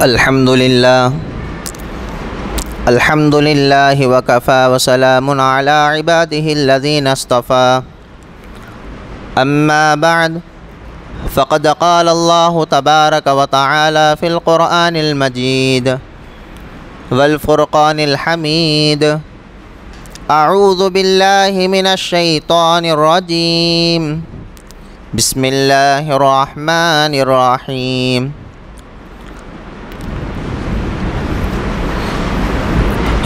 अल्हम्दुलिल्लाहि वकफ़ा वसलामुन अला इबादिहिल्लज़ीना इस्तफ़ा अम्मा बअद फ़क़द क़ाल अल्लाहु तबारक व तआला फ़िल क़ुरआनिल मजीद वल फ़ुरक़ानिल हमीद अऊज़ु बिल्लाहि मिनश शैतानिर रजीम बिस्मिल्लाहिर रहमानिर रहीम।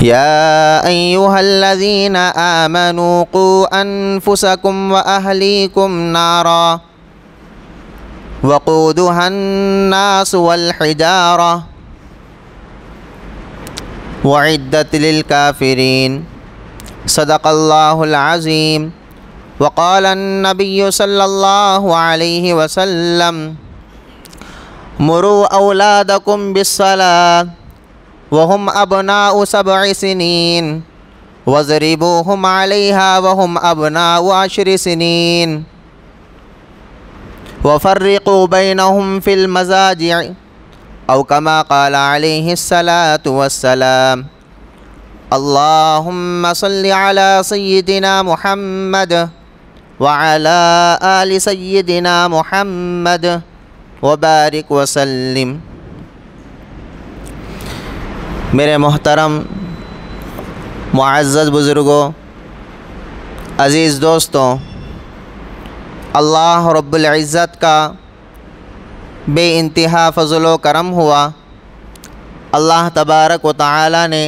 या अय्युहल्लज़ीना आमनू क़ू अन्फुसकुम व अहलीकुम नारा वक़ूदुहन्नास वल हिजारा उइद्दत लिल काफ़िरीन सदक़ल्लाहुल अज़ीम। वक़ाल अन्नबिय्यु सल्लल्लाहु अलैहि वसल्लम मुरू औलादकुम बिस्सलात वहुम अबनाउ सब'i सिनीन वज़रिबूहुम अलैहा वहुम अबनाउ अशरि सिनीन वफ़र्रिक़ू बैनहुम फ़िल मज़ाजि'i औ कमा क़ाल अलैहिस्सलातु वस्सलाम। अल्लाहुम्मा सल्लि अला सय्यिदिना मुहम्मद व अला आलि सय्यिदिना मुहम्मद व बारिक व सल्लिम। मेरे मोहतरम मुअज़्ज़ज़ बुज़ुर्गों, अज़ीज़ दोस्तों, अल्लाह रब्बुल इज़्ज़त का बेइंतहा फ़ज़ल व करम हुआ। अल्लाह तबारक व तआला ने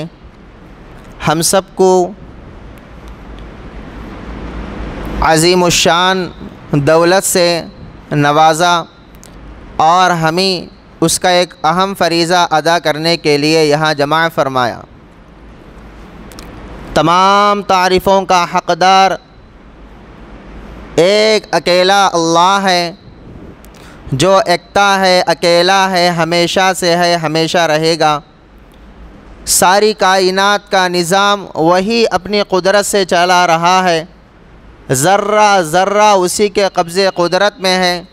हम सबको अज़ीमुश्शान दौलत से नवाज़ा और हमें उसका एक अहम फ़रीज़ा अदा करने के लिए यहाँ जमा फ़रमाया। तमाम तारीफ़ों का हक़दार एक अकेला अल्लाह है, जो एकता है, अकेला है, हमेशा से है, हमेशा रहेगा। सारी कायनात का निज़ाम वही अपनी कुदरत से चला रहा है। ज़र्रा ज़र्रा उसी के कब्ज़े कुदरत में है।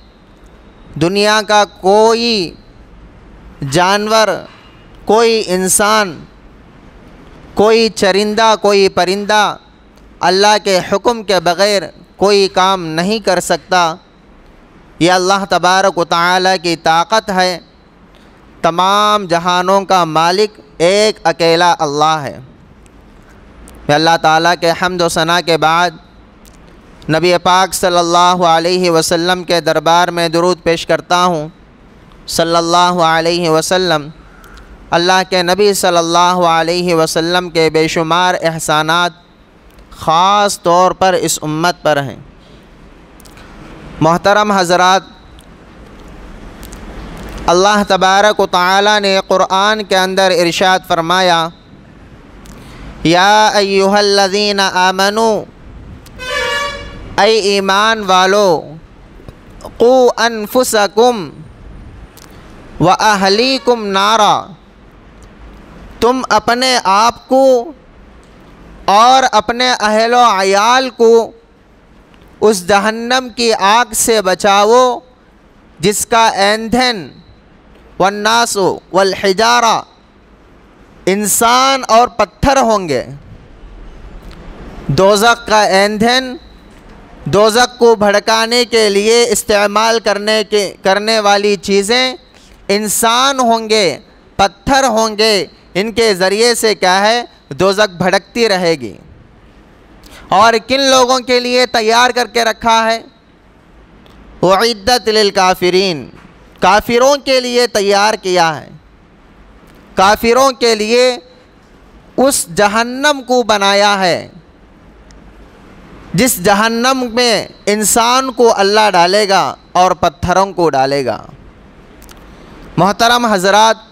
दुनिया का कोई जानवर, कोई इंसान, कोई चरिंदा, कोई परिंदा अल्लाह के हुक्म के बग़ैर कोई काम नहीं कर सकता। यह अल्लाह तबारक व तआला की ताक़त है। तमाम जहानों का मालिक एक अकेला अल्लाह है। मैं अल्लाह ताला के हम्द व सना के बाद नबी पाक सल्लल्लाहु अलैहि वसल्लम के दरबार में दुरूद पेश करता हूँ। सल्लल्लाहु अलैहि वसल्लम, अल्लाह के नबी सल्लल्लाहु अलैहि वसल्लम के बेशुमार एहसानात ख़ास तौर पर इस उम्मत पर हैं। मोहतरम हज़रात, अल्लाह तबारक व तआला ने क़ुरआन के अंदर इरशाद फ़रमाया, या अय्युहल्लज़ीना आमनू, ऐ ईमान वालो, क़ू अनफुसकुम व अहलीकुम नारा, तुम अपने आप को और अपने अहलो अयाल को उस जहन्नम की आग से बचाओ जिसका ईंधन वन्नासु वल हिजारा, इंसान और पत्थर होंगे। दोज़ख का ईंधन, दोज़ख को भड़काने के लिए इस्तेमाल करने वाली चीज़ें इंसान होंगे, पत्थर होंगे। इनके ज़रिए से क्या है, दोज़ख भड़कती रहेगी। और किन लोगों के लिए तैयार करके रखा है, उइद्दत लिल काफ़िरीन, काफ़िरों के लिए तैयार किया है। काफ़िरों के लिए उस जहन्नम को बनाया है जिस जहन्नम में इंसान को अल्लाह डालेगा और पत्थरों को डालेगा। मोहतरम हज़रात,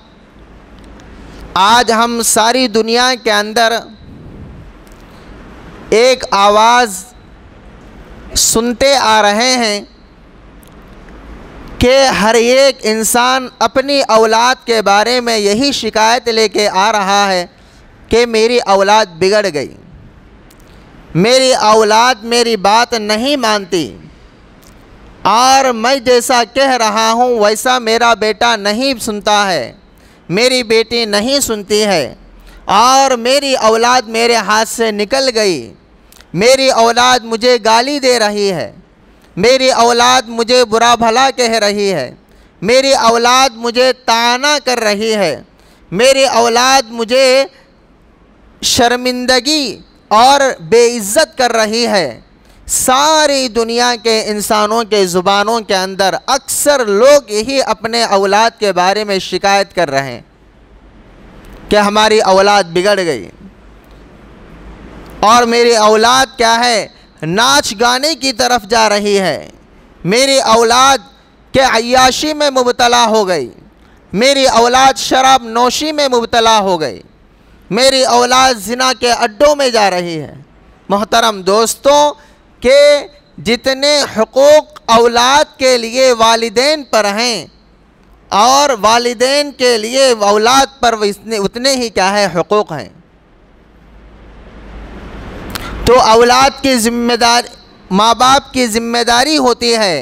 आज हम सारी दुनिया के अंदर एक आवाज़ सुनते आ रहे हैं कि हर एक इंसान अपनी औलाद के बारे में यही शिकायत लेके आ रहा है कि मेरी औलाद बिगड़ गई, मेरी औलाद मेरी बात नहीं मानती, और मैं जैसा कह रहा हूँ वैसा मेरा बेटा नहीं सुनता है, मेरी बेटी नहीं सुनती है और मेरी औलाद मेरे हाथ से निकल गई, मेरी औलाद मुझे गाली दे रही है, मेरी औलाद मुझे बुरा भला कह रही है, मेरी औलाद मुझे ताना कर रही है, मेरी औलाद मुझे शर्मिंदगी और बेइज्जत कर रही है। सारी दुनिया के इंसानों के ज़ुबानों के अंदर अक्सर लोग यही अपने औलाद के बारे में शिकायत कर रहे हैं कि हमारी औलाद बिगड़ गई और मेरी औलाद क्या है, नाच गाने की तरफ जा रही है, मेरी औलाद के अय्याशी में मुब्तला हो गई, मेरी औलाद शराब नोशी में मुब्तला हो गई, मेरी औलाद ज़िना के अड्डों में जा रही है। मोहतरम दोस्तों, के जितने हुकूक औलाद के लिए वालिदैन पर हैं और वालिदैन के लिए औलाद पर उतने ही क्या है हुकूक हैं। तो औलाद की ज़िम्मेदारी, माँ बाप की ज़िम्मेदारी होती है,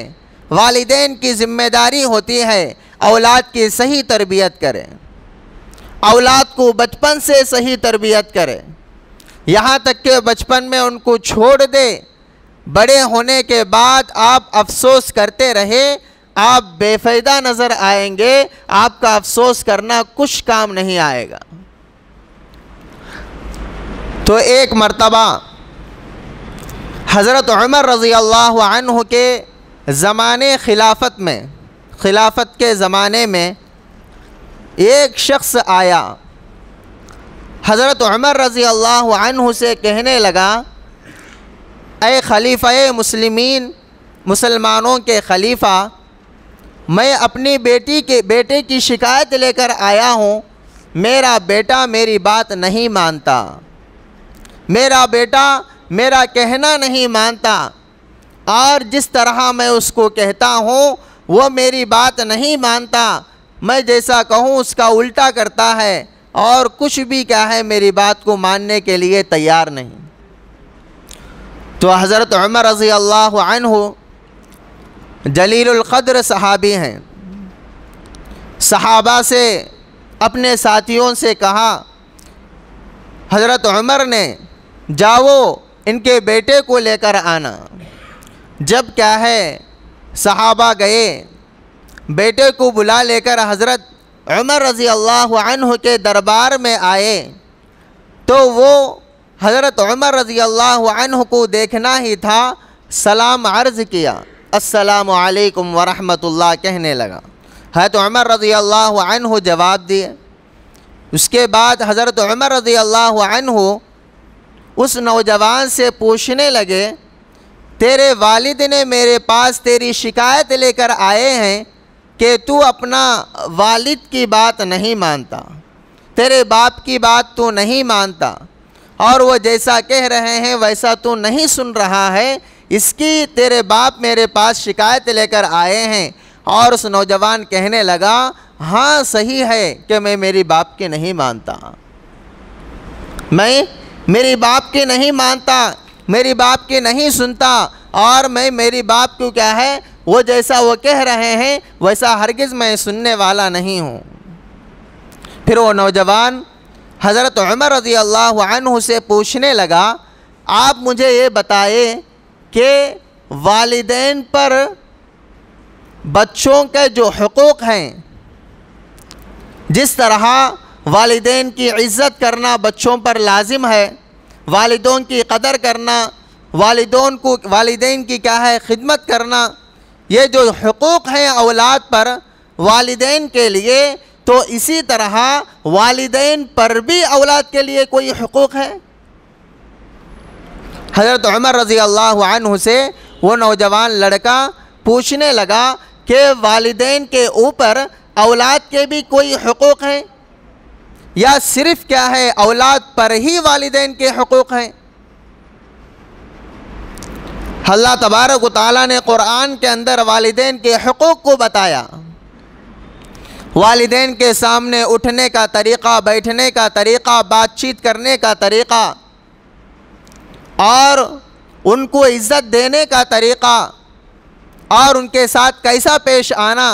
वालिदैन की ज़िम्मेदारी होती है औलाद की सही तरबियत करें, औलाद को बचपन से सही तरबियत करें, यहाँ तक कि बचपन में उनको छोड़ दे, बड़े होने के बाद आप अफसोस करते रहे, आप बेफ़ायदा नज़र आएंगे, आपका अफसोस करना कुछ काम नहीं आएगा। तो एक मर्तबा हज़रत उमर रज़ी अल्लाह अन्हु के ज़माने खिलाफत में, खिलाफत के ज़माने में एक शख्स आया, हज़रत उमर रज़ी अल्लाह अन्हु से कहने लगा, ऐ खलीफ़ा मुस्लिमीन, मुसलमानों के खलीफ़ा, मैं अपनी बेटे की शिकायत लेकर आया हूँ। मेरा बेटा मेरी बात नहीं मानता, मेरा बेटा मेरा कहना नहीं मानता, और जिस तरह मैं उसको कहता हूँ वो मेरी बात नहीं मानता, मैं जैसा कहूँ उसका उल्टा करता है और कुछ भी क्या है मेरी बात को मानने के लिए तैयार नहीं। तो हज़रत उमर रज़ी अल्लाह अन्हु जलीलुल क़द्र सहाबी हैं, सहाबा से अपने साथियों से कहा, हज़रत उमर ने जाओ इनके बेटे को लेकर आना। जब क्या है सहाबा गए, बेटे को बुला लेकर हज़रत उमर रज़ी अल्लाह अन्हु के दरबार में आए, तो वो हज़रत उमर रज़ी अल्लाह अन्हु को देखना ही था, सलाम अर्ज़ किया, अस्सलामु अलैकुम व रहमतुल्लाह कहने लगा। हज़रत उमर रज़ी अल्लाह अन्हु जवाब दिए। उसके बाद हज़रत उमर रज़ी अल्लाह अन्हु उस नौजवान से पूछने लगे, तेरे वालिद ने मेरे पास तेरी शिकायत लेकर आए हैं कि तू अपना वालिद की बात नहीं मानता, तेरे बाप की बात तू नहीं मानता, और वो जैसा कह रहे हैं वैसा तू नहीं सुन रहा है, इसकी तेरे बाप मेरे पास शिकायत लेकर आए हैं। और उस नौजवान कहने लगा, हाँ सही है कि मैं मेरी बाप की नहीं मानता, मैं मेरी बाप की नहीं मानता, मेरी बाप की नहीं सुनता, और मैं मेरी बाप को क्या है वो जैसा वो कह रहे हैं वैसा हरगिज़ मैं सुनने वाला नहीं हूँ। फिर वो नौजवान हज़रत उमर रज़ी अल्लाह अन्हु से पूछने लगा, आप मुझे ये बताए कि वालिदैन पर बच्चों के जो हुकूक हैं, जिस तरह वालिदैन की इज़्ज़त करना बच्चों पर लाजिम है, वालिदों की कदर करना, वालिदैन की क्या है खिदमत करना, ये जो हुकूक हैं औलाद पर वालिदैन के लिए, तो इसी तरह वालिदैन पर भी औलाद के लिए कोई हुकूक है। हज़रत उमर रज़ी अल्लाह अन्हु से वो नौजवान लड़का पूछने लगा कि वालिदैन के ऊपर औलाद के भी कोई हुकूक हैं या सिर्फ़ क्या है औलाद पर ही वालिदैन के हुकूक हैं। अल्लाह तबारक व तआला ने कुरान के अंदर वालिदैन के हुकूक को बताया। वालिदैन के सामने उठने का तरीक़ा, बैठने का तरीक़ा, बातचीत करने का तरीक़ा, और उनको इज़्ज़त देने का तरीक़ा, और उनके साथ कैसा पेश आना,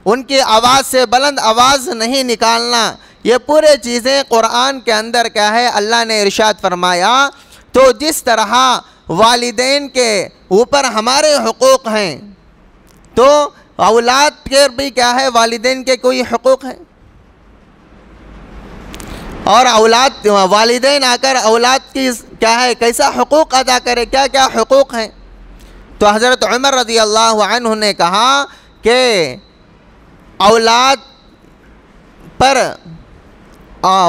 उनकी आवाज़ से बुलंद आवाज़ नहीं निकालना, ये पूरे चीज़ें कुरान के अंदर क्या है अल्लाह ने इरशाद फरमाया। तो जिस तरह वालिदैन के ऊपर हमारे हुकूक़ हैं, तो औलाद के भी क्या है वालिदैन के कोई हुकूक़ हैं, और औलाद वालिदैन आकर औलाद की क्या है कैसा हुकूक़ अदा करे, क्या क्या हुकूक़ हैं। तो हज़रत उमर रज़ी अल्लाह अन्हु ने कहा कि औलाद पर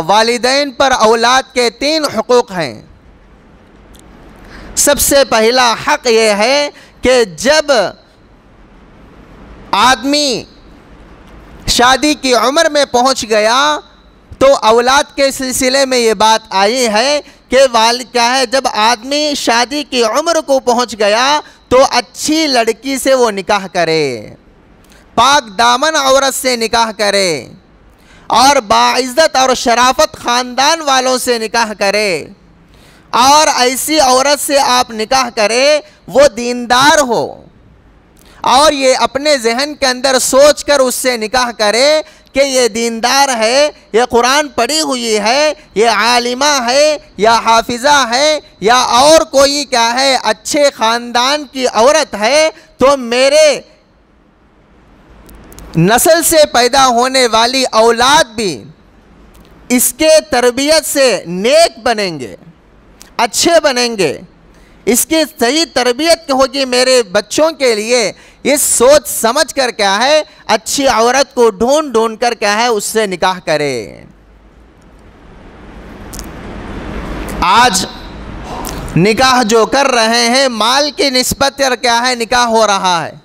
वालिदैन पर औलाद के 3 हुकूक़ हैं। सबसे पहला हक़ ये है कि जब आदमी शादी की उम्र में पहुंच गया तो औलाद के सिलसिले में ये बात आई है कि वालिद क्या है, जब आदमी शादी की उम्र को पहुंच गया तो अच्छी लड़की से वो निकाह करे, पाक दामन औरत से निकाह करे, और बाइज़्ज़त और शराफत ख़ानदान वालों से निकाह करे, और ऐसी औरत से आप निकाह करें वो दीनदार हो, और ये अपने जहन के अंदर सोच कर उससे निकाह करे कि ये दीनदार है, ये कुरान पढ़ी हुई है, ये आलिमा है या हाफिज़ा है या और कोई क्या है अच्छे ख़ानदान की औरत है, तो मेरे नस्ल से पैदा होने वाली औलाद भी इसके तरबियत से नेक बनेंगे, अच्छे बनेंगे, इसकी सही तरबियत होगी मेरे बच्चों के लिए। इस सोच समझ कर क्या है अच्छी औरत को ढूंढ ढूंढ कर क्या है उससे निकाह करे। आज निकाह जो कर रहे हैं माल की निस्बत पर क्या है निकाह हो रहा है।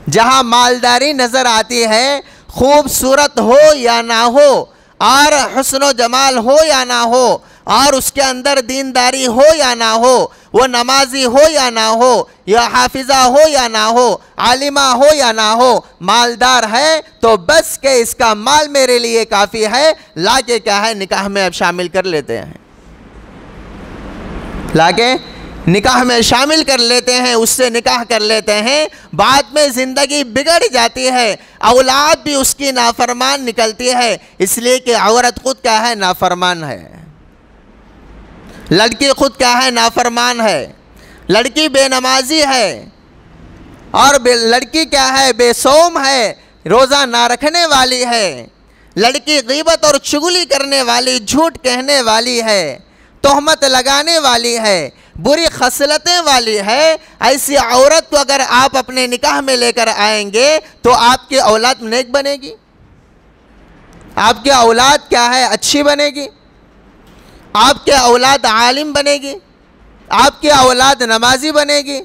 जहां मालदारी नज़र आती है, खूबसूरत हो या ना हो, और हुस्न जमाल हो या ना हो, और उसके अंदर दीनदारी हो या ना हो, वो नमाजी हो या ना हो, या हाफिज़ा हो या ना हो, आलिमा हो या ना हो, मालदार है तो बस के इसका माल मेरे लिए काफ़ी है, लाके क्या है निकाह में अब शामिल कर लेते हैं, लाके निकाह में शामिल कर लेते हैं, उससे निकाह कर लेते हैं। बाद में ज़िंदगी बिगड़ जाती है, औलाद भी उसकी नाफरमान निकलती है, इसलिए कि औरत खुद क्या है नाफरमान है, लड़की खुद क्या है नाफरमान है, लड़की बेनमाजी है, और लड़की क्या है बेसौम है, रोज़ा ना रखने वाली है, लड़की गीबत और चुगली करने वाली, झूठ कहने वाली है, तोहमत लगाने वाली है, बुरी खसलतें वाली है। ऐसी औरत को अगर आप अपने निकाह में लेकर आएंगे तो आपकी औलाद नेक बनेगी, आपकी औलाद क्या है अच्छी बनेगी, आपकी औलाद आलिम बनेगी, आपकी औलाद नमाजी बनेगी,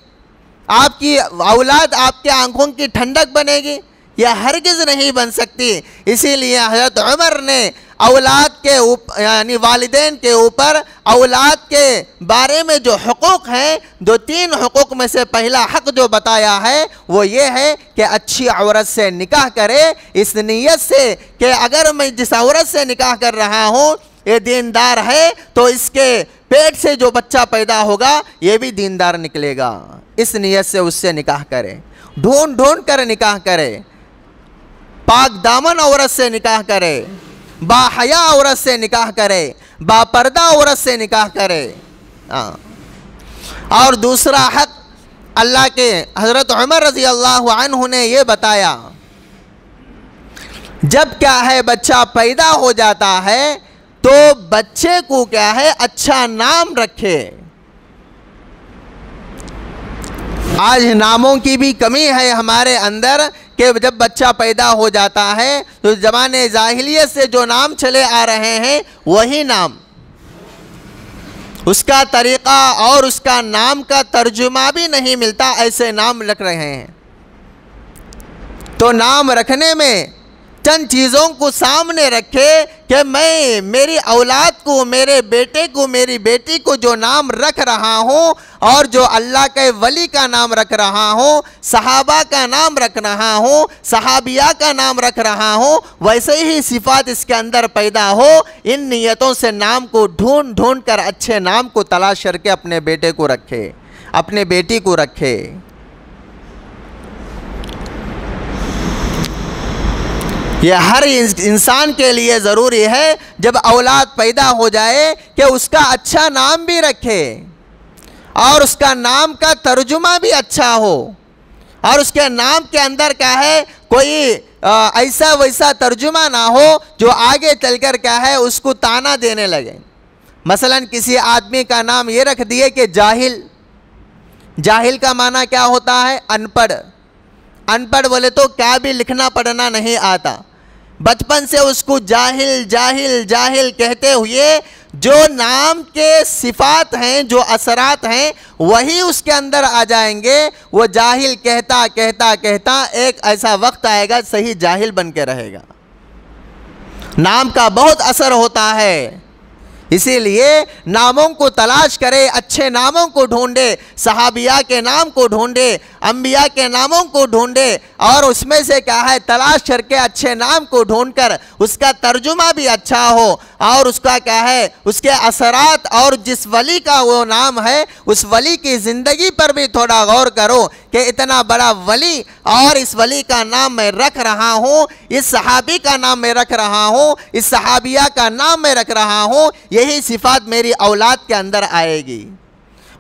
आपकी औलाद आपके आंखों की ठंडक बनेगी, यह हरगिज़ नहीं बन सकती। इसीलिए हज़रत उमर ने औलाद के ऊपर यानी वालिदैन के ऊपर औलाद के बारे में जो हुकूक़ हैं, 2-3 हुकूक़ में से पहला हक़ जो बताया है वो ये है कि अच्छी औरत से निकाह करे, इस नीयत से कि अगर मैं जिस औरत से निकाह कर रहा हूँ ये दीनदार है तो इसके पेट से जो बच्चा पैदा होगा ये भी दीनदार निकलेगा, इस नीयत से उससे निकाह करे, ढूंढ ढूंढ कर निकाह करे, पाक दामन औरत से निकाह करे, बाहया औरत से निकाह करे, बापर्दा औरत से निकाह करे। और दूसरा हक़ अल्लाह के हज़रत उमर रज़ी अल्लाह अन्हु ने ये बताया, जब क्या है बच्चा पैदा हो जाता है तो बच्चे को क्या है अच्छा नाम रखे। आज नामों की भी कमी है हमारे अंदर कि जब बच्चा पैदा हो जाता है तो ज़माने जाहिलियत से जो नाम चले आ रहे हैं वही नाम, उसका तरीक़ा और उसका नाम का तर्जुमा भी नहीं मिलता, ऐसे नाम रख रहे हैं। तो नाम रखने में चंद चीज़ों को सामने रखे कि मैं मेरी औलाद को, मेरे बेटे को, मेरी बेटी को जो नाम रख रहा हूँ और जो अल्लाह के वली का नाम रख रहा हूँ, सहाबा का नाम रख रहा हूँ, सहाबिया का नाम रख रहा हूँ, वैसे ही सिफात इसके अंदर पैदा हो। इन नियतों से नाम को ढूंढ ढूंढ कर अच्छे नाम को तलाश करके अपने बेटे को रखे, अपने बेटी को रखे। ये हर इंसान के लिए ज़रूरी है जब औलाद पैदा हो जाए कि उसका अच्छा नाम भी रखे और उसका नाम का तर्जुमा भी अच्छा हो और उसके नाम के अंदर क्या है कोई ऐसा वैसा तर्जुमा ना हो जो आगे चलकर क्या है उसको ताना देने लगे। मसलन किसी आदमी का नाम ये रख दिए कि जाहिल। जाहिल का माना क्या होता है? अनपढ़। अनपढ़ बोले तो क्या भी लिखना पढ़ना नहीं आता। बचपन से उसको जाहिल जाहिल जाहिल कहते हुए जो नाम के सिफात हैं, जो असरात हैं, वही उसके अंदर आ जाएंगे। वो जाहिल कहता कहता कहता एक ऐसा वक्त आएगा सही जाहिल बन के रहेगा। नाम का बहुत असर होता है, इसीलिए नामों को तलाश करे, अच्छे नामों को ढूंढे, सहाबिया के नाम को ढूंढे, अंबिया के नामों को ढूंढे और उसमें से क्या है तलाश करके अच्छे नाम को ढूंढकर उसका तर्जुमा भी अच्छा हो और उसका क्या है उसके असरात और जिस वली का वो नाम है उस वली की ज़िंदगी पर भी थोड़ा गौर करो कि इतना बड़ा वली और इस वली का नाम मैं रख रहा हूँ, इस सहाबी का नाम मैं रख रहा हूँ, इस सहाबिया का नाम मैं रख रहा हूँ, यही सिफात मेरी औलाद के अंदर आएगी।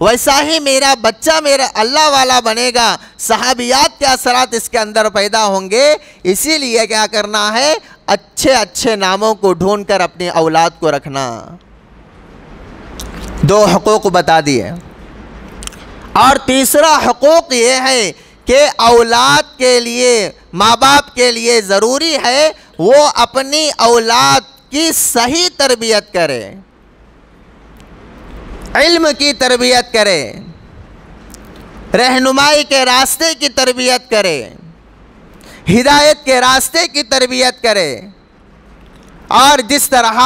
वैसा ही मेरा बच्चा मेरा अल्लाह वाला बनेगा, सहाबियात के असरात इसके अंदर पैदा होंगे। इसीलिए क्या करना है, अच्छे अच्छे नामों को ढूंढकर अपनी औलाद को रखना। दो हुकूक बता दिए और तीसरा हुकूक ये है कि औलाद के लिए, माँ बाप के लिए ज़रूरी है वो अपनी औलाद की सही तरबियत करे, इल्म की तरबियत करे, रहनुमाई के रास्ते की तरबियत करे, हिदायत के रास्ते की तरबियत करे। और जिस तरह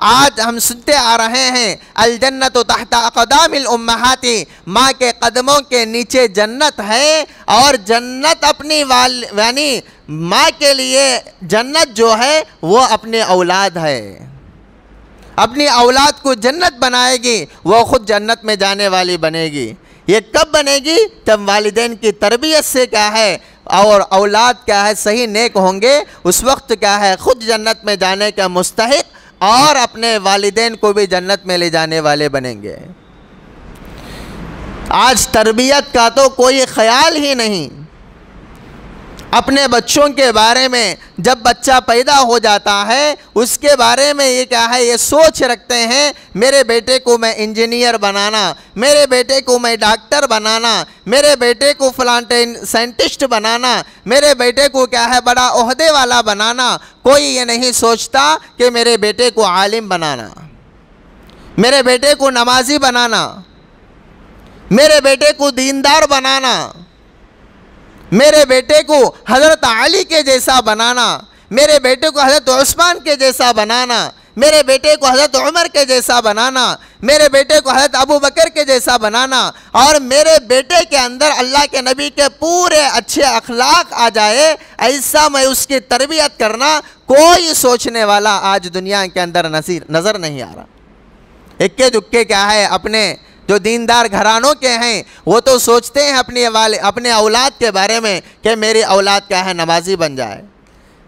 आज हम सुनते आ रहे हैं अल जन्नत तहत अक़दामिल उम्महाती, माँ के कदमों के नीचे जन्नत है और जन्नत अपनी यानी माँ के लिए जन्नत जो है वो अपने औलाद है, अपनी औलाद को जन्नत बनाएगी, वो खुद जन्नत में जाने वाली बनेगी। ये कब बनेगी? जब वालिदैन की तरबियत से क्या है और औलाद क्या है सही नेक होंगे, उस वक्त क्या है खुद जन्नत में जाने का मुस्तहिक और अपने वालिदैन को भी जन्नत में ले जाने वाले बनेंगे। आज तरबियत का तो कोई ख्याल ही नहीं। अपने बच्चों के बारे में जब बच्चा पैदा हो जाता है उसके बारे में ये क्या है, ये सोच रखते हैं मेरे बेटे को मैं इंजीनियर बनाना, मेरे बेटे को मैं डॉक्टर बनाना, मेरे बेटे को फलां साइंटिस्ट बनाना, मेरे बेटे को क्या है बड़ा ओहदे वाला बनाना। कोई ये नहीं सोचता कि मेरे बेटे को आलिम बनाना, मेरे बेटे को नमाजी बनाना, मेरे बेटे को दीनदार बनाना, मेरे बेटे को हज़रत अली के जैसा बनाना, मेरे बेटे को हज़रत उस्मान के जैसा बनाना, मेरे बेटे को हज़रत उमर के जैसा बनाना, मेरे बेटे को हज़रत अबू बकर के जैसा बनाना और मेरे बेटे के अंदर अल्लाह के नबी के पूरे अच्छे अखलाक आ जाए, ऐसा मैं उसकी तरबियत करना। कोई सोचने वाला आज दुनिया के अंदर नज़र नहीं आ रहा। इक्के दुक्के क्या है अपने जो दीनदार घरानों के हैं वो तो सोचते हैं अपने औलाद के बारे में कि मेरी औलाद क्या है नमाजी बन जाए,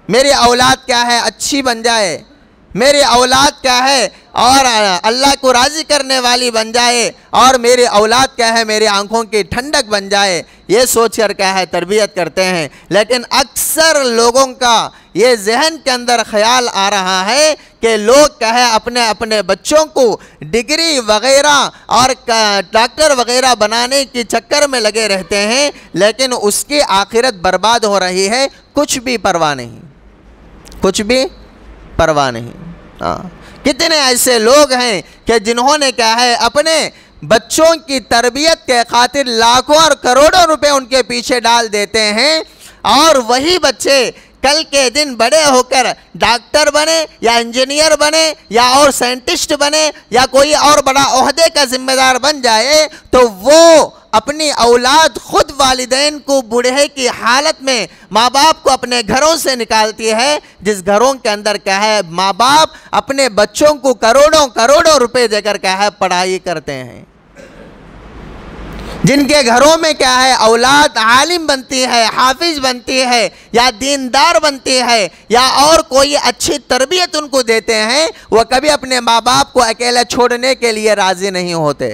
मेरी औलाद क्या है अच्छी बन जाए, मेरी औलाद क्या है और अल्लाह को राज़ी करने वाली बन जाए और मेरी औलाद क्या है मेरी आंखों की ठंडक बन जाए। ये सोचकर क्या है तरबियत करते हैं। लेकिन अक्सर लोगों का ये जहन के अंदर ख्याल आ रहा है कि लोग क्या है अपने अपने बच्चों को डिग्री वगैरह और डॉक्टर वगैरह बनाने के चक्कर में लगे रहते हैं, लेकिन उसकी आखिरत बर्बाद हो रही है। कुछ भी परवाह नहीं, कुछ भी परवाह नहीं। हाँ, कितने ऐसे लोग हैं कि जिन्होंने क्या है अपने बच्चों की तरबियत के खातिर लाखों और करोड़ों रुपए उनके पीछे डाल देते हैं और वही बच्चे कल के दिन बड़े होकर डॉक्टर बने या इंजीनियर बने या और साइंटिस्ट बने या कोई और बड़ा ओहदे का जिम्मेदार बन जाए तो वो अपनी औलाद खुद वालिदैन को बूढ़े की हालत में माँ बाप को अपने घरों से निकालती है, जिस घरों के अंदर क्या है माँ बाप अपने बच्चों को करोड़ों करोड़ों रुपए देकर क्या है पढ़ाई करते हैं। जिनके घरों में क्या है औलाद आलिम बनती है, हाफिज बनती है, या दीनदार बनती है, या और कोई अच्छी तरबियत उनको देते हैं, वह कभी अपने माँ बाप को अकेला छोड़ने के लिए राज़ी नहीं होते।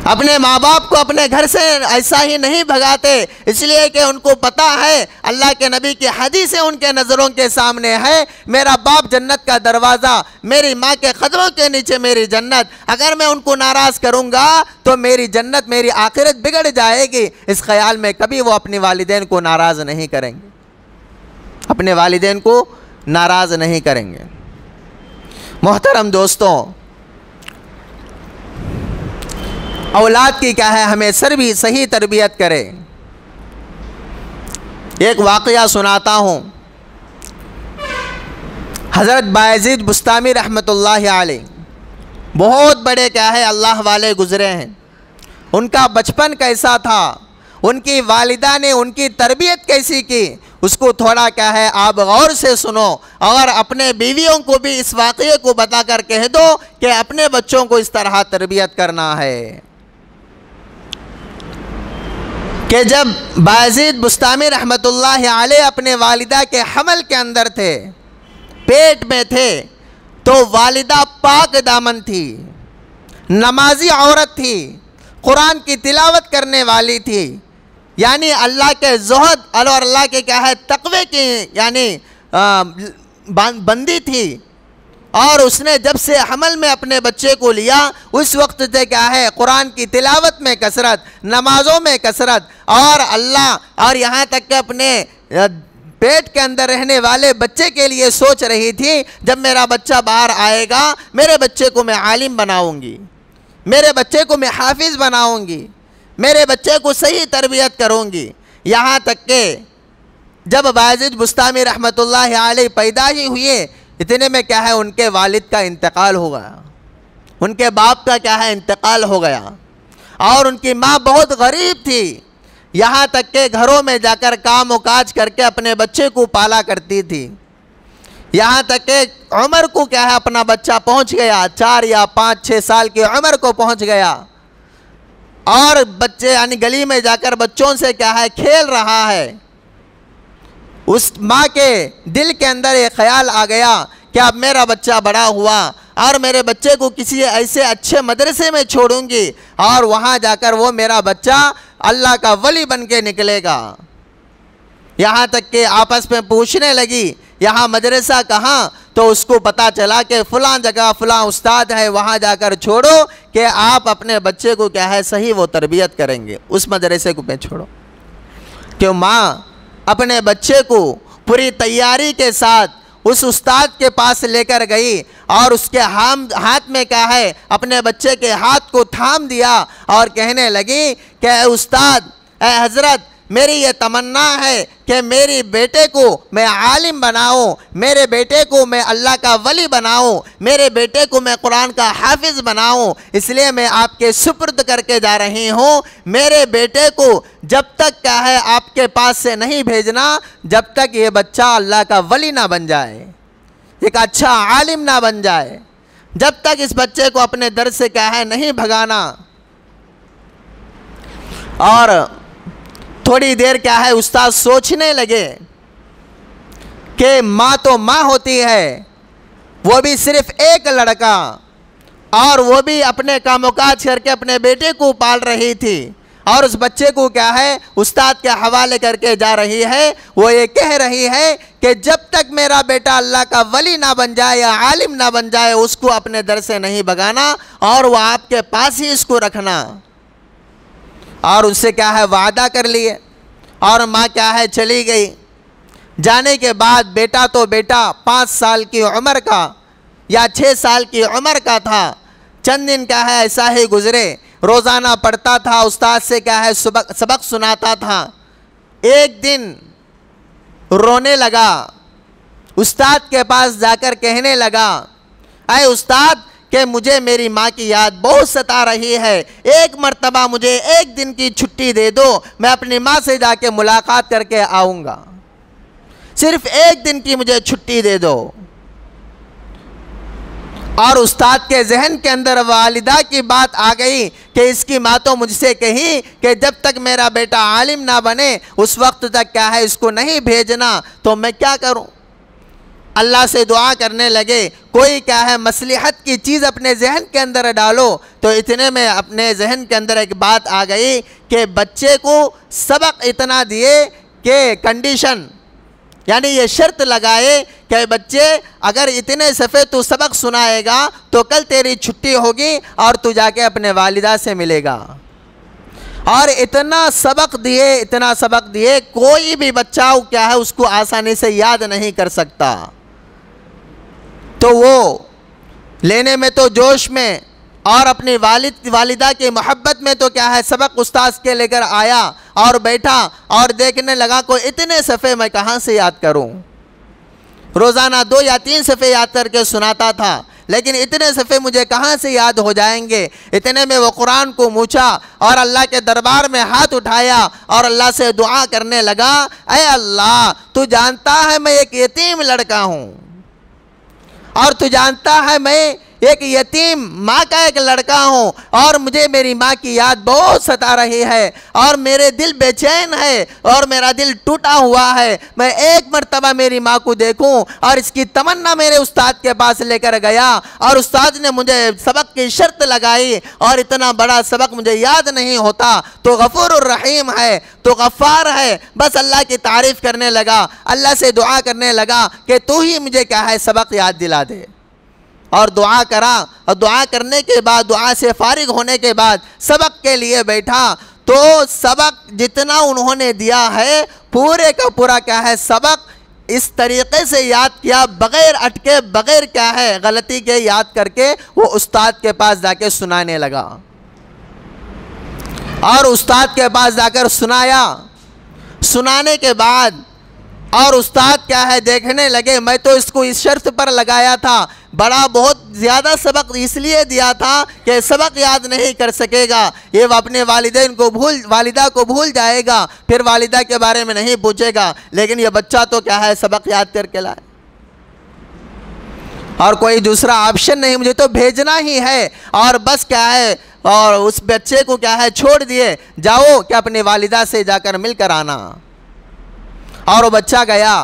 अपने माँ बाप को अपने घर से ऐसा ही नहीं भगाते, इसलिए कि उनको पता है, अल्लाह के नबी की हदीसें उनके नज़रों के सामने है, मेरा बाप जन्नत का दरवाज़ा, मेरी माँ के कदमों के नीचे मेरी जन्नत। अगर मैं उनको नाराज़ करूँगा तो मेरी जन्नत, मेरी आखिरत बिगड़ जाएगी। इस ख्याल में कभी वो अपने वालिदैन को नाराज़ नहीं करेंगे, अपने वालिदैन को नाराज़ नहीं करेंगे। मोहतरम दोस्तों, औलाद की क्या है हमें भी सही तरबियत करें। एक वाक़या सुनाता हूँ। हज़रत बायज़ीद बुस्तामी रहमतुल्लाहि अलैह बहुत बड़े क्या है अल्लाह वाले गुज़रे हैं। उनका बचपन कैसा था, उनकी वालिदा ने उनकी तरबियत कैसी की, उसको थोड़ा क्या है आप गौर से सुनो और अपने बीवियों को भी इस वाक़ये को बता कर कह दो कि अपने बच्चों को इस तरह तरबियत करना है। कि जब बायज़ीद बुस्तामी रहमतुल्लाहि अलैह अपने वालिदा के हमल के अंदर थे, पेट में थे, तो वालिदा पाक दामन थी, नमाजी औरत थी, कुरान की तिलावत करने वाली थी, यानी अल्लाह के ज़ुहद और अल्लाह के क्या है तक़वे की यानी बंदी थी। और उसने जब से हमल में अपने बच्चे को लिया उस वक्त से क्या है कुरान की तिलावत में कसरत, नमाज़ों में कसरत, और अल्लाह और यहाँ तक कि अपने पेट के अंदर रहने वाले बच्चे के लिए सोच रही थी, जब मेरा बच्चा बाहर आएगा मेरे बच्चे को मैं आलिम बनाऊंगी, मेरे बच्चे को मैं हाफिज़ बनाऊंगी, मेरे बच्चे को सही तरबियत करूंगी। यहाँ तक कि जब बायज़ीद बुस्तामी रहमतुल्लाहि अलैह पैदा ही हुए, इतने में क्या है उनके वालिद का इंतकाल हो गया, उनके बाप का क्या है इंतकाल हो गया। और उनकी माँ बहुत गरीब थी, यहाँ तक के घरों में जाकर काम और काज करके अपने बच्चे को पाला करती थी। यहाँ तक के उम्र को क्या है अपना बच्चा पहुँच गया, 4 या 5-6 साल की उम्र को पहुँच गया, और बच्चे यानी गली में जाकर बच्चों से क्या है खेल रहा है। उस माँ के दिल के अंदर एक ख्याल आ गया कि अब मेरा बच्चा बड़ा हुआ और मेरे बच्चे को किसी ऐसे अच्छे मदरसे में छोड़ूंगी और वहाँ जाकर वो मेरा बच्चा अल्लाह का वली बन के निकलेगा। यहाँ तक कि आपस में पूछने लगी यहाँ मदरसा कहाँ, तो उसको पता चला कि फ़लाँ जगह फ़लाँ उस्ताद है, वहाँ जाकर छोड़ो कि आप अपने बच्चे को क्या है सही वो तरबियत करेंगे, उस मदरसे को पे छोड़ो। क्यों माँ अपने बच्चे को पूरी तैयारी के साथ उस उस्ताद के पास लेकर गई और उसके हाथ में क्या है अपने बच्चे के हाथ को थाम दिया और कहने लगी कि ए उस्ताद, ए हज़रत, मेरी ये तमन्ना है कि मेरे बेटे को मैं आलिम बनाऊं, मेरे बेटे को मैं अल्लाह का वली बनाऊं, मेरे बेटे को मैं कुरान का हाफिज़ बनाऊं, इसलिए मैं आपके सुपुर्द करके जा रही हूं। मेरे बेटे को जब तक क्या है आपके पास से नहीं भेजना जब तक ये बच्चा अल्लाह का वली ना बन जाए, एक अच्छा आलिम ना बन जाए, जब तक इस बच्चे को अपने दर से क्या है नहीं भगाना। और थोड़ी देर क्या है उस्ताद सोचने लगे कि माँ तो माँ होती है, वो भी सिर्फ एक लड़का, और वो भी अपने कामकाज करके अपने बेटे को पाल रही थी, और उस बच्चे को क्या है उस्ताद के हवाले करके जा रही है। वो ये कह रही है कि जब तक मेरा बेटा अल्लाह का वली ना बन जाए या आलिम ना बन जाए उसको अपने दर से नहीं भगाना और वो आपके पास ही इसको रखना। और उससे क्या है वादा कर लिए, और माँ क्या है चली गई। जाने के बाद बेटा तो बेटा 5 साल की उम्र का या 6 साल की उम्र का था। चंद दिन क्या है ऐसा ही गुजरे, रोज़ाना पढ़ता था, उस्ताद से क्या है सबक सुनाता था। एक दिन रोने लगा, उस्ताद के पास जाकर कहने लगा, अरे उस्ताद कि मुझे मेरी माँ की याद बहुत सता रही है, एक मर्तबा मुझे 1 दिन की छुट्टी दे दो, मैं अपनी माँ से जाके मुलाकात करके आऊँगा, सिर्फ 1 दिन की मुझे छुट्टी दे दो। और उस्ताद के जहन के अंदर वालिदा की बात आ गई कि इसकी माँ तो मुझसे कही कि जब तक मेरा बेटा आलिम ना बने उस वक्त तक क्या है इसको नहीं भेजना, तो मैं क्या करूं। अल्लाह से दुआ करने लगे, कोई क्या है मसलिहत की चीज़ अपने जहन के अंदर डालो। तो इतने में अपने जहन के अंदर एक बात आ गई कि बच्चे को सबक इतना दिए कि कंडीशन, यानी ये शर्त लगाए कि बच्चे अगर इतने सफ़े तू सबक सुनाएगा तो कल तेरी छुट्टी होगी और तू जाके अपने वालिदा से मिलेगा। और इतना सबक दिए, इतना सबक दिए, कोई भी बच्चा क्या है उसको आसानी से याद नहीं कर सकता। तो वो लेने में तो जोश में और अपनी वालिदा की मोहब्बत में तो क्या है सबक उस्ताद के लेकर आया और बैठा और देखने लगा को इतने सफ़े मैं कहाँ से याद करूं। रोज़ाना 2 या 3 सफ़े याद करके सुनाता था, लेकिन इतने सफ़े मुझे कहाँ से याद हो जाएंगे। इतने में वो कुरान को मूछा और अल्लाह के दरबार में हाथ उठाया और अल्लाह से दुआ करने लगा, ऐ अल्लाह तू जानता है मैं एक यतीम लड़का हूँ और तू जानता है मैं एक यतीम माँ का एक लड़का हूँ और मुझे मेरी माँ की याद बहुत सता रही है और मेरे दिल बेचैन है और मेरा दिल टूटा हुआ है। मैं एक मर्तबा मेरी माँ को देखूं और इसकी तमन्ना मेरे उस्ताद के पास लेकर गया और उस्ताद ने मुझे सबक की शर्त लगाई और इतना बड़ा सबक मुझे याद नहीं होता। तो गफूरुर रहीम है, तो गफ़ार है। बस अल्लाह की तारीफ़ करने लगा, अल्लाह से दुआ करने लगा कि तू ही मुझे क्या है सबक याद दिला दे। और दुआ करा और दुआ करने के बाद, दुआ से फारिग होने के बाद सबक के लिए बैठा। तो सबक जितना उन्होंने दिया है पूरे का पूरा क्या है सबक इस तरीक़े से याद किया, बग़ैर अटके, बग़ैर क्या है गलती के याद करके वो उस्ताद के पास जाके सुनाने लगा। और उस्ताद के पास जाकर सुनाया। सुनाने के बाद और उस्ताद क्या है देखने लगे, मैं तो इसको इस शर्त पर लगाया था, बड़ा बहुत ज़्यादा सबक इसलिए दिया था कि सबक याद नहीं कर सकेगा, ये अपने वालिदा को भूल जाएगा, फिर वालिदा के बारे में नहीं पूछेगा। लेकिन ये बच्चा तो क्या है सबक याद करके लाए और कोई दूसरा ऑप्शन नहीं, मुझे तो भेजना ही है। और बस क्या है और उस बच्चे को क्या है छोड़ दिए, जाओ क्या अपनी वालिदा से जाकर मिलकर आना। और वो बच्चा गया,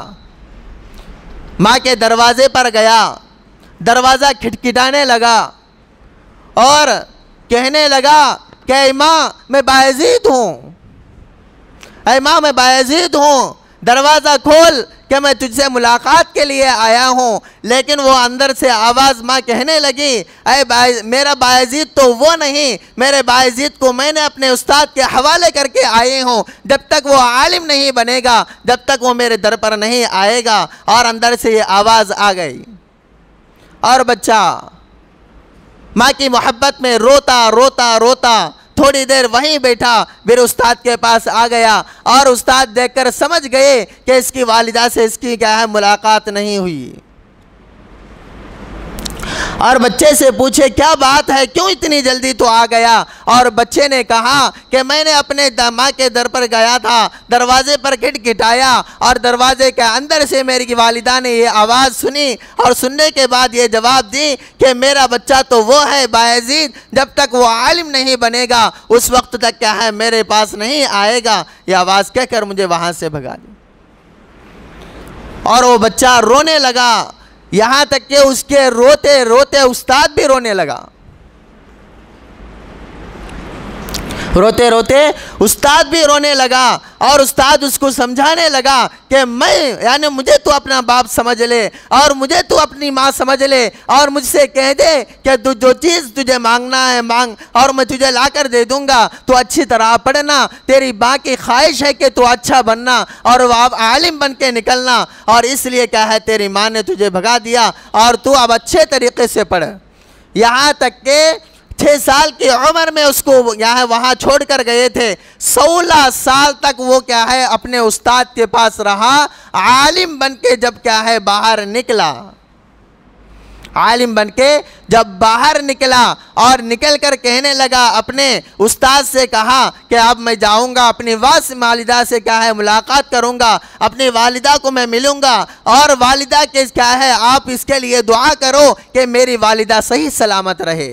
माँ के दरवाजे पर गया, दरवाज़ा खटखटाने लगा और कहने लगा कि माँ मैं बायज़ीद हूँ, अरे माँ मैं बायज़ीद हूँ, दरवाज़ा खोल कि मैं तुझसे मुलाकात के लिए आया हूँ। लेकिन वो अंदर से आवाज़ माँ कहने लगी, अरे मेरा बायज़ीद तो वो नहीं, मेरे बायज़ीद को मैंने अपने उस्ताद के हवाले करके आए हूँ, जब तक वो आलिम नहीं बनेगा, जब तक वो मेरे दर पर नहीं आएगा। और अंदर से ये आवाज़ आ गई और बच्चा माँ की मोहब्बत में रोता रोता रोता थोड़ी देर वहीं बैठा, फिर उस्ताद के पास आ गया और उस्ताद देखकर समझ गए कि इसकी वालिदा से इसकी क्या है मुलाकात नहीं हुई। और बच्चे से पूछे क्या बात है, क्यों इतनी जल्दी तो आ गया। और बच्चे ने कहा कि मैंने अपने माँ के दर पर गया था, दरवाजे पर खटखटाया और दरवाजे के अंदर से मेरी वालिदा ने ये आवाज़ सुनी और सुनने के बाद ये जवाब दी कि मेरा बच्चा तो वो है बायज़ीद, जब तक वो आलिम नहीं बनेगा उस वक्त तक क्या है मेरे पास नहीं आएगा। ये आवाज़ कहकर मुझे वहाँ से भगा दी। और वो बच्चा रोने लगा, यहाँ तक कि उसके रोते रोते उस्ताद भी रोने लगा। रोते रोते उस्ताद भी रोने लगा और उस्ताद उसको समझाने लगा कि मैं यानी मुझे तू अपना बाप समझ ले और मुझे तू अपनी माँ समझ ले और मुझसे कह दे कि तू जो चीज़ तुझे मांगना है मांग और मैं तुझे ला कर दे दूँगा। तू अच्छी तरह पढ़ना, तेरी माँ की ख्वाहिश है कि तू अच्छा बनना और आप आलिम बन के निकलना, और इसलिए क्या है तेरी माँ ने तुझे भगा दिया और तू अब अच्छे तरीके से पढ़। यहाँ तक के 6 साल की उम्र में उसको यहाँ वहाँ छोड़ कर गए थे। 16 साल तक वो क्या है अपने उस्ताद के पास रहा, आलिम बन के जब क्या है बाहर निकला आलिम बन के जब बाहर निकला और निकल कर कहने लगा, अपने उस्ताद से कहा कि अब मैं जाऊंगा अपनी वालिदा से क्या है मुलाकात करूंगा, अपनी वालिदा को मैं मिलूंगा और वालिदा के क्या है आप इसके लिए दुआ करो कि मेरी वालिदा सही सलामत रहे।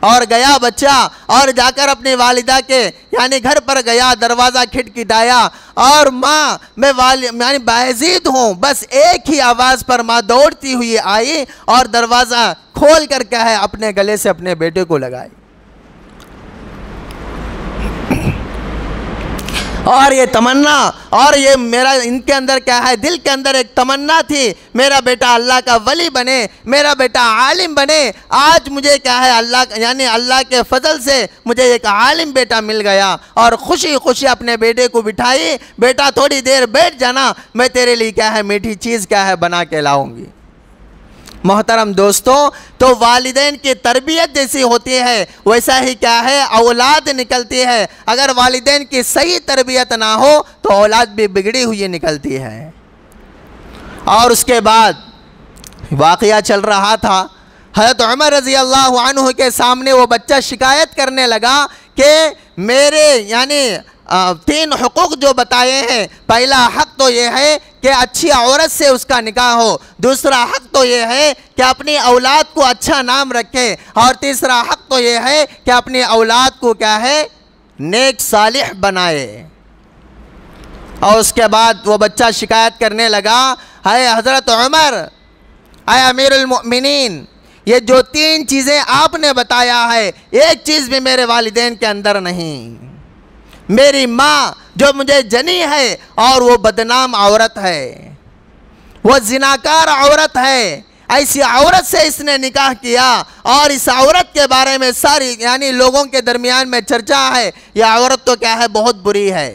और गया बच्चा और जाकर अपनी वालिदा के यानी घर पर गया, दरवाज़ा खटखटाया और माँ मैं यानी बायजीद हूँ, बस एक ही आवाज़ पर माँ दौड़ती हुई आई और दरवाज़ा खोल कर क्या है अपने गले से अपने बेटे को लगाई। और ये तमन्ना और ये मेरा इनके अंदर क्या है दिल के अंदर एक तमन्ना थी, मेरा बेटा अल्लाह का वली बने, मेरा बेटा आलिम बने। आज मुझे क्या है अल्लाह यानी अल्लाह के फजल से मुझे एक आलिम बेटा मिल गया और खुशी खुशी अपने बेटे को बिठाई, बेटा थोड़ी देर बैठ जाना, मैं तेरे लिए क्या है मीठी चीज़ क्या है बना के लाऊंगी। मोहतरम दोस्तों, तो वालिदैन की तरबियत जैसी होती है वैसा ही क्या है औलाद निकलती है। अगर वालिदैन की सही तरबियत ना हो तो औलाद भी बिगड़ी हुई निकलती है। और उसके बाद वाक़या चल रहा था, हज़रत उमर रज़ी अल्लाह अन्हु के सामने वो बच्चा शिकायत करने लगा कि मेरे यानी 3 हुकूक जो बताए हैं, पहला हक़ तो ये है कि अच्छी औरत से उसका निकाह हो, दूसरा हक़ तो ये है कि अपनी औलाद को अच्छा नाम रखे, और तीसरा हक़ तो ये है कि अपनी औलाद को क्या है नेक सालिह बनाए। और उसके बाद वो बच्चा शिकायत करने लगा, है हज़रत उमर, है अमीरुल मोमिनीन, ये जो 3 चीज़ें आपने बताया है एक चीज़ भी मेरे वालिदैन के अंदर नहीं। मेरी माँ जो मुझे जनी है और वो बदनाम औरत है, वो जिनाकार औरत है, ऐसी औरत से इसने निकाह किया और इस औरत के बारे में सारी यानी लोगों के दरमियान में चर्चा है, यह औरत तो क्या है बहुत बुरी है।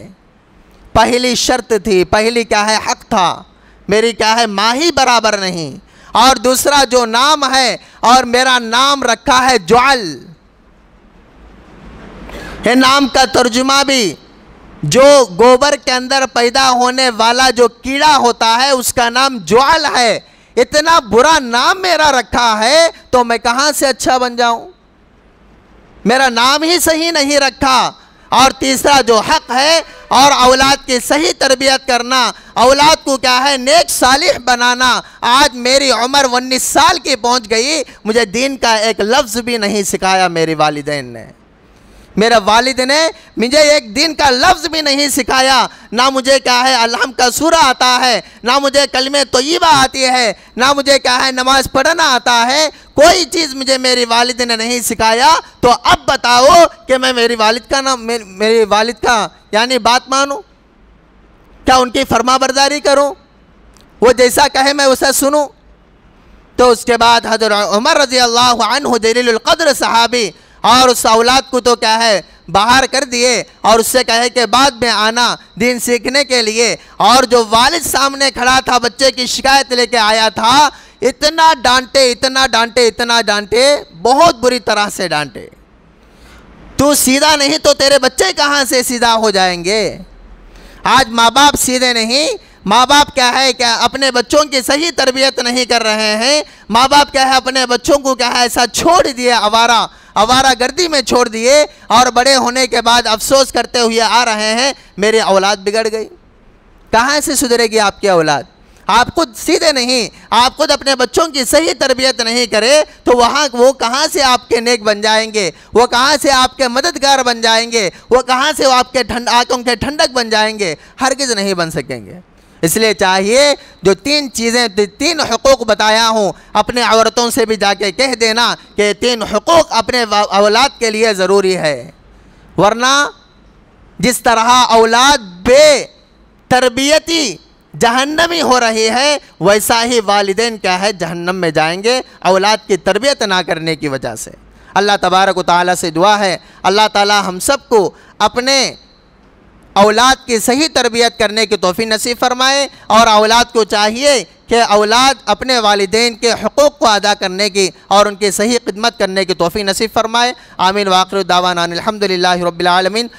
पहली शर्त थी, पहली क्या है हक था, मेरी क्या है माँ ही बराबर नहीं। और दूसरा जो नाम है, और मेरा नाम रखा है ज्वाल, ये नाम का तर्जुमा भी जो गोबर के अंदर पैदा होने वाला जो कीड़ा होता है उसका नाम ज्वाल है। इतना बुरा नाम मेरा रखा है तो मैं कहाँ से अच्छा बन जाऊं, मेरा नाम ही सही नहीं रखा। और तीसरा जो हक है और औलाद की सही तरबियत करना, औलाद को क्या है नेक सालिह बनाना। आज मेरी उम्र 19 साल की पहुंच गई, मुझे दीन का एक लफ्ज़ भी नहीं सिखाया मेरे वालिदैन ने, मेरा वालिद ने मुझे एक दिन का लफ्ज़ भी नहीं सिखाया। ना मुझे क्या है अल्हम का सूरा आता है, ना मुझे कलमे तोयबा आती है, ना मुझे क्या है नमाज पढ़ना आता है, कोई चीज़ मुझे मेरी वालिद ने नहीं सिखाया। तो अब बताओ कि मैं मेरी वालिद का ना मेरी वालिद का यानी बात मानूं, क्या उनकी फरमाबरदारी करूं, वो जैसा कहे मैं उसे सुनूं। तो उसके बाद हज़रत उमर रज़ी अल्लाह अन्हु जलीलुल क़द्र सहाबी और उस औलाद को तो क्या है बाहर कर दिए और उससे कहे कि बाद में आना दीन सीखने के लिए। और जो वालिद सामने खड़ा था बच्चे की शिकायत लेके आया था, इतना डांटे इतना डांटे इतना डांटे, बहुत बुरी तरह से डांटे। तू सीधा नहीं तो तेरे बच्चे कहाँ से सीधा हो जाएंगे। आज माँ बाप सीधे नहीं, माँ बाप क्या है क्या अपने बच्चों की सही तरबियत नहीं कर रहे हैं। माँ बाप क्या है अपने बच्चों को क्या है ऐसा छोड़ दिए, आवारा गर्दी में छोड़ दिए, और बड़े होने के बाद अफसोस करते हुए आ रहे हैं मेरी औलाद बिगड़ गई। कहाँ से सुधरेगी आपकी औलाद। आप खुद सीधे नहीं, आप खुद अपने बच्चों की सही तरबियत नहीं करें तो वो कहाँ से आपके नेक बन जाएंगे, वो कहाँ से आपके मददगार बन जाएंगे, वो कहाँ से वो आपके आंखों के ठंडक बन जाएंगे, हरगिज़ नहीं बन सकेंगे। इसलिए चाहिए जो 3 चीज़ें 3 हुकूक बताया हूँ, अपने औरतों से भी जाके कह देना कि 3 हुकूक अपने औलाद के लिए ज़रूरी है, वरना जिस तरह औलाद बे तरबियती जहन्नमी हो रही है वैसा ही वालिदैन क्या है जहन्नम में जाएंगे औलाद की तरबियत ना करने की वजह से। अल्लाह तबारक व तआला से दुआ है अल्लाह ताला हम सबको अपने औलाद की सही तरबियत करने की तौफीक नसीब फरमाए, और औलाद को चाहिए कि औलाद अपने वालिदैन के हुकूक को अदा करने की और उनकी सही खिदमत करने की तौफीक नसीब फरमाए। आमीन। वाखिर दावाना अनिल हम्दुलिल्लाहि रब्बिल आलमीन।